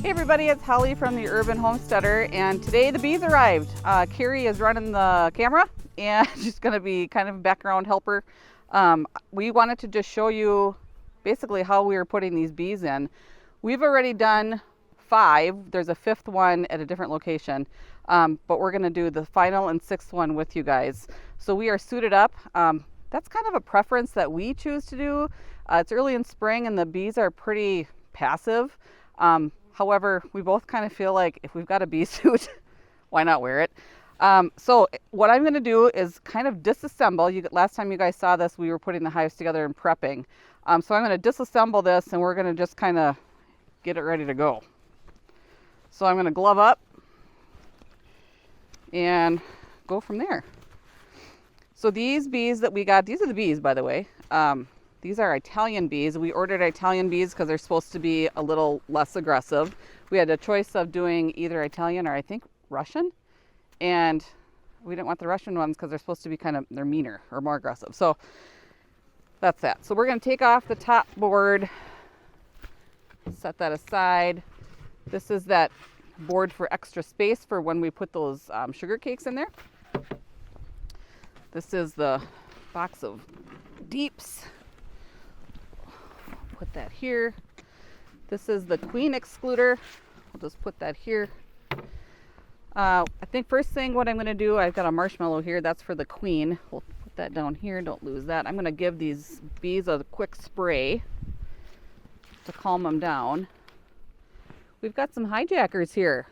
Hey everybody, it's Holly from the Urban Homesteader, and today the bees arrived. Carrie is running the camera and she's going to be kind of a background helper. We wanted to just show you basically how we were putting these bees in. We've already done 5. There's a 5th one at a different location, but we're going to do the final and 6th one with you guys. So we are suited up. That's kind of a preference that we choose to do. It's early in spring and the bees are pretty passive. However, we both kind of feel like if we've got a bee suit, why not wear it? So what I'm going to do is kind of disassemble. Last time you guys saw this, we were putting the hives together and prepping. So I'm going to disassemble this and we're going to just kind of get it ready to go. So I'm going to glove up and go from there. So these bees that we got, these are the bees, by the way. These are Italian bees. We ordered Italian bees because they're supposed to be a little less aggressive. We had a choice of doing either Italian or I think Russian. And we didn't want the Russian ones because they're supposed to be they're meaner or more aggressive. So that's that. So we're going to take off the top board, set that aside. This is that board for extra space for when we put those sugar cakes in there. This is the box of deeps. Put that here. This is the queen excluder. I'll just put that here. I think first thing what I'm going to do, I've got a marshmallow here. That's for the queen. We'll put that down here. Don't lose that. I'm going to give these bees a quick spray to calm them down. We've got some hijackers here.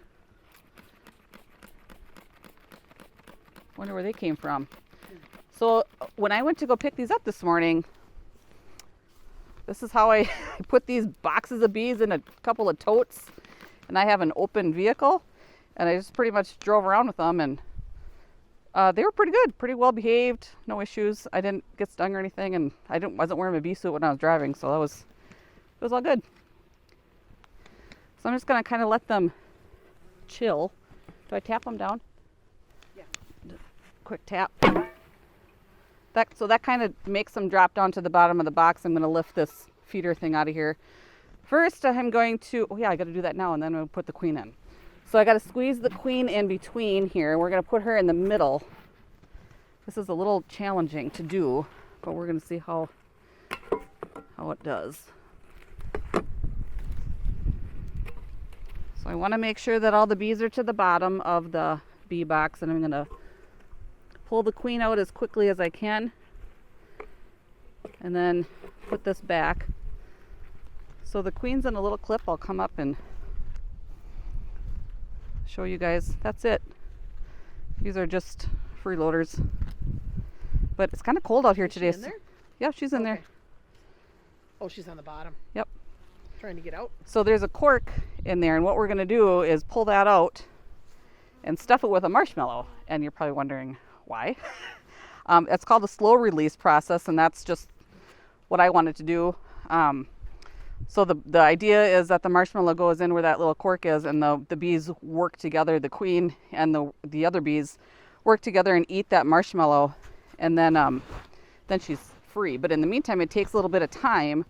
Wonder where they came from. So when I went to go pick these up this morning, this is how I put these boxes of bees in a couple of totes, and I have an open vehicle, and I just pretty much drove around with them, and they were pretty good, pretty well behaved, no issues. I didn't get stung or anything, and wasn't wearing my bee suit when I was driving, so it was all good. So I'm just gonna kind of let them chill. Do I tap them down? Yeah. Quick tap. So that kind of makes them drop down to the bottom of the box. I'm going to lift this feeder thing out of here. First, I'm going to, I got to do that now, and then I'll put the queen in. So I got to squeeze the queen in between here. We're going to put her in the middle. This is a little challenging to do, but we're going to see how it does. So I want to make sure that all the bees are to the bottom of the bee box, and I'm going to pull the queen out as quickly as I can and then put this back. So the queen's in a little clip. I'll come up and show you guys. That's it. These are just freeloaders. But it's kind of cold out here today. Is she in there? Yeah, she's in there. Oh, she's on the bottom. Yep. Trying to get out. So there's a cork in there, and what we're going to do is pull that out and stuff it with a marshmallow. And you're probably wondering why. It's called a slow release process, and that's just what I wanted to do. So the idea is that the marshmallow goes in where that little cork is, and the bees work together. The queen and the other bees work together and eat that marshmallow, and then she's free. But in the meantime, it takes a little bit of time.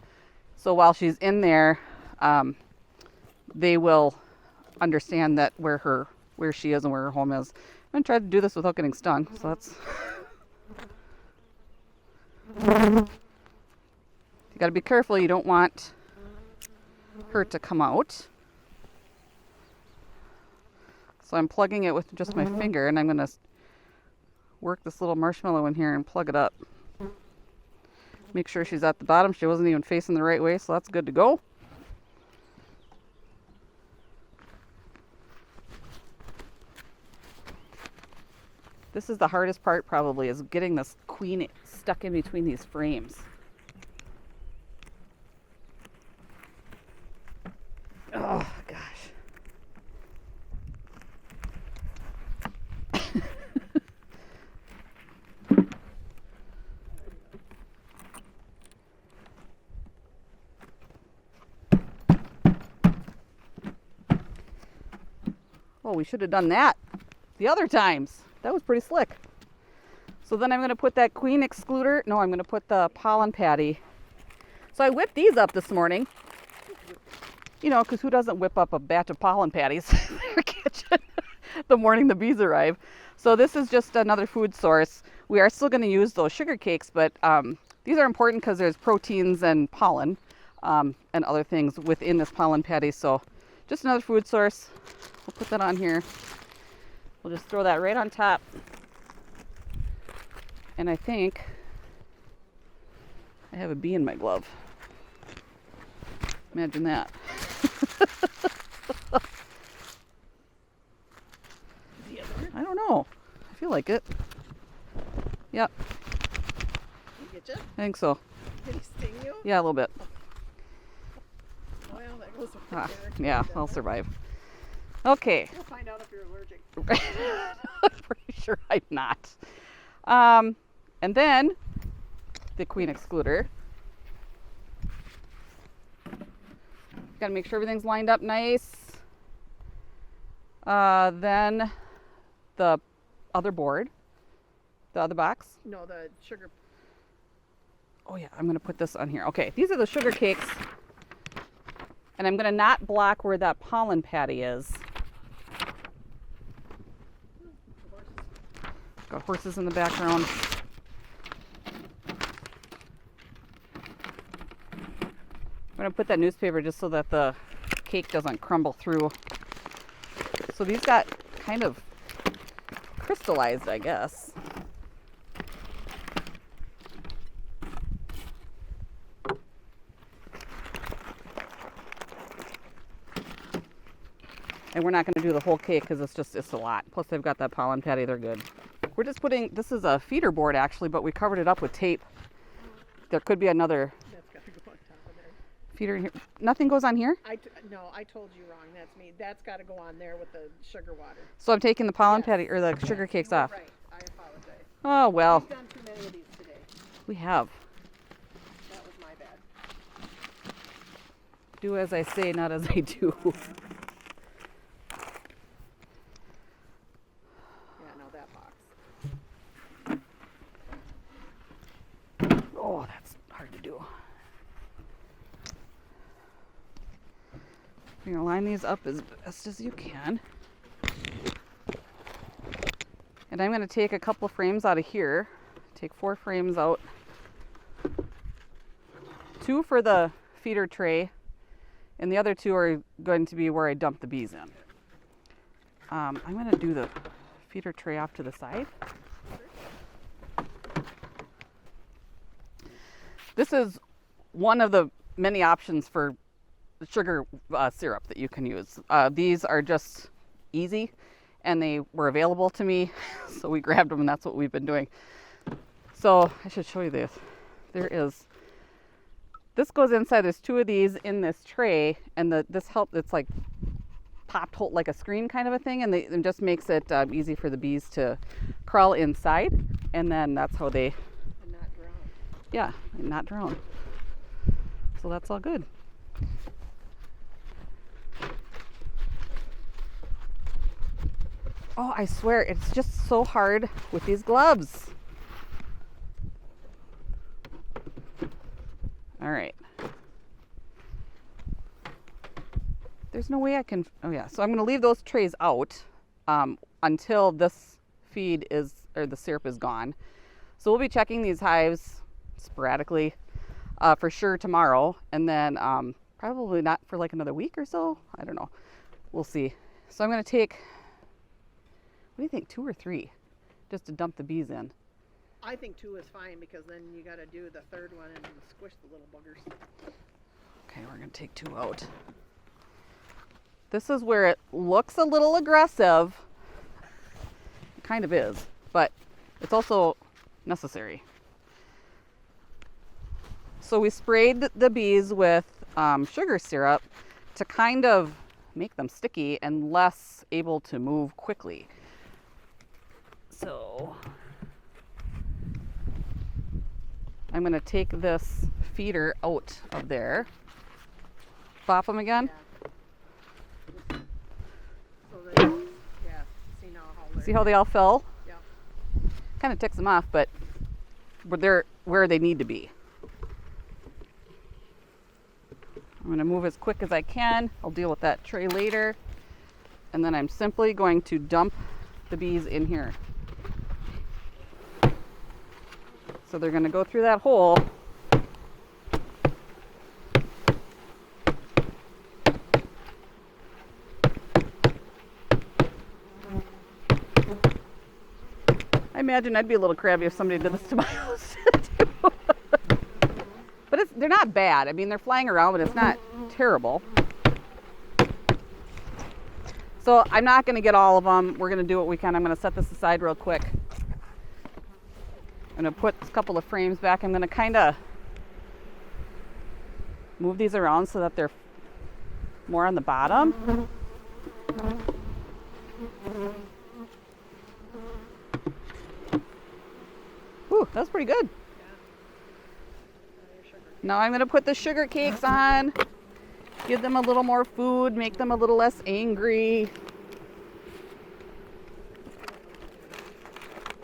So while she's in there, they will understand that where she is and where her home is. I'm going to try to do this without getting stung, so that's... You got to be careful. You don't want her to come out. So I'm plugging it with just my finger, and I'm going to work this little marshmallow in here and plug it up. Make sure she's at the bottom. She wasn't even facing the right way, so that's good to go. This is the hardest part probably, is getting this queen stuck in between these frames. Oh, gosh. Oh, we should have done that the other times. That was pretty slick. So then I'm going to put that queen excluder. No, I'm going to put the pollen patty. So I whipped these up this morning. you know, because who doesn't whip up a batch of pollen patties in their kitchen the morning the bees arrive? So this is just another food source. We are still going to use those sugar cakes, but these are important because there's proteins and pollen and other things within this pollen patty. So just another food source. We'll put that on here. We'll just throw that right on top. And I think I have a bee in my glove. Imagine that. I don't know. I feel like it. Yep. Did he get you? I think so. Did he sting you? Yeah, a little bit. Well, that goes with the Ah, carrot. yeah, I'll survive. Okay. We'll find out if you're allergic. I'm pretty sure I'm not. And then the queen excluder. Got to make sure everything's lined up nice. Then the other board, the other box. No, the sugar. Oh yeah, I'm gonna put this on here. Okay, these are the sugar cakes. And I'm gonna not block where that pollen patty is. Got horses in the background. I'm gonna put that newspaper just so that the cake doesn't crumble through. So these got kind of crystallized, I guess. And we're not going to do the whole cake because it's a lot. Plus they've got that pollen patty, they're good. We're just putting, this is a feeder board actually, but we covered it up with tape. There could be another That's got to go on top of there. feeder in here. Nothing goes on here? No, I told you wrong. That's me. That's got to go on there with the sugar water. So I'm taking the pollen Yes. patty or the sugar cakes You were off. Right. I apologize. Oh well, We've done too many of these today. we have. That was my bad. Do as I say, not as I do. Yeah, no, that box. Oh, that's hard to do. You're gonna line these up as best as you can. And I'm gonna take a couple frames out of here. Take 4 frames out. 2 for the feeder tray, and the other 2 are going to be where I dump the bees in. I'm gonna do the feeder tray off to the side. This is one of the many options for sugar syrup that you can use. These are just easy and they were available to me, so we grabbed them and that's what we've been doing. So I should show you this. This goes inside, there's 2 of these in this tray, and it's like popped hole, like a screen kind of a thing, and it just makes it easy for the bees to crawl inside, and then that's how they, And not drown. yeah, and not drown. So that's all good. Oh, I swear, it's just so hard with these gloves. All right. There's no way I can, oh yeah, so I'm gonna leave those trays out until this feed is, or the syrup is gone. So we'll be checking these hives sporadically for sure tomorrow, and then probably not for like another week or so. I don't know, we'll see. So I'm gonna take, what do you think, 2 or 3, just to dump the bees in? I think 2 is fine because then you got to do the 3rd one and squish the little buggers. Okay, we're gonna take 2 out. This is where it looks a little aggressive. It kind of is, but it's also necessary. So we sprayed the bees with sugar syrup to kind of make them sticky and less able to move quickly. So I'm gonna take this feeder out of there. Bop them again. Yeah. So that, yeah, see now how they're. See how they all fell? Yeah. Kind of ticks them off, but they're where they need to be. I'm going to move as quick as I can. I'll deal with that tray later. And then I'm simply going to dump the bees in here. So they're going to go through that hole. I imagine I'd be a little crabby if somebody did this to my house too. But they're not bad. I mean, they're flying around, but it's not terrible. So I'm not going to get all of them. We're going to do what we can. I'm going to set this aside real quick. I'm going to put a couple of frames back. I'm going to kind of move these around so that they're more on the bottom. Ooh, that's pretty good. Now I'm going to put the sugar cakes on, give them a little more food, make them a little less angry.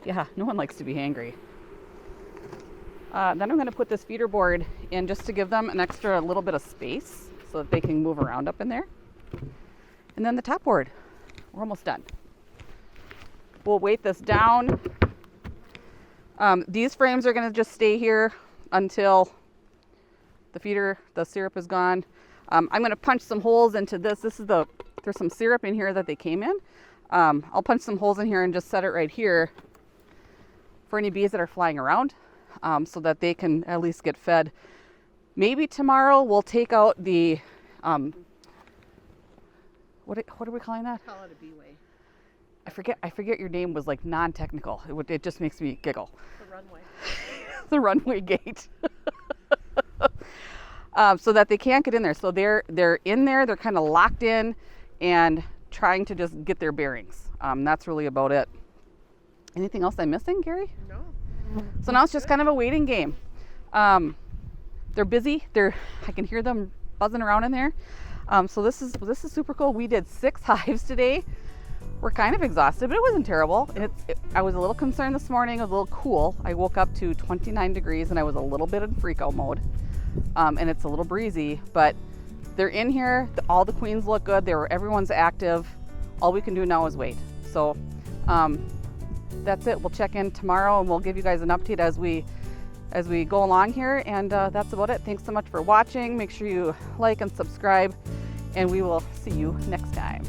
Yeah, no one likes to be angry. Then I'm going to put this feeder board in just to give them an extra little bit of space so that they can move around up in there. And then the top board. We're almost done. We'll weight this down. These frames are going to just stay here until the syrup is gone. I'm going to punch some holes into this. There's some syrup in here that they came in. I'll punch some holes in here and just set it right here for any bees that are flying around, so that they can at least get fed. Maybe tomorrow we'll take out the, what are we calling that? Call it a bee way. I forget your name was like non-technical. It just makes me giggle. The runway. The runway gate. So that they can't get in there. So they're in there, they're kind of locked in and trying to just get their bearings. That's really about it. Anything else I'm missing, Gary? No. So now it's just kind of a waiting game. They're busy. I can hear them buzzing around in there. So this is super cool. We did 6 hives today. We're kind of exhausted, but it wasn't terrible. And I was a little concerned this morning. It was a little cool. I woke up to 29 degrees and I was a little bit in freak out mode. And it's a little breezy, but they're in here. All the queens look good. Everyone's active. All we can do now is wait. So that's it. We'll check in tomorrow and we'll give you guys an update as we go along here. And that's about it. Thanks so much for watching. Make sure you like and subscribe, and we will see you next time.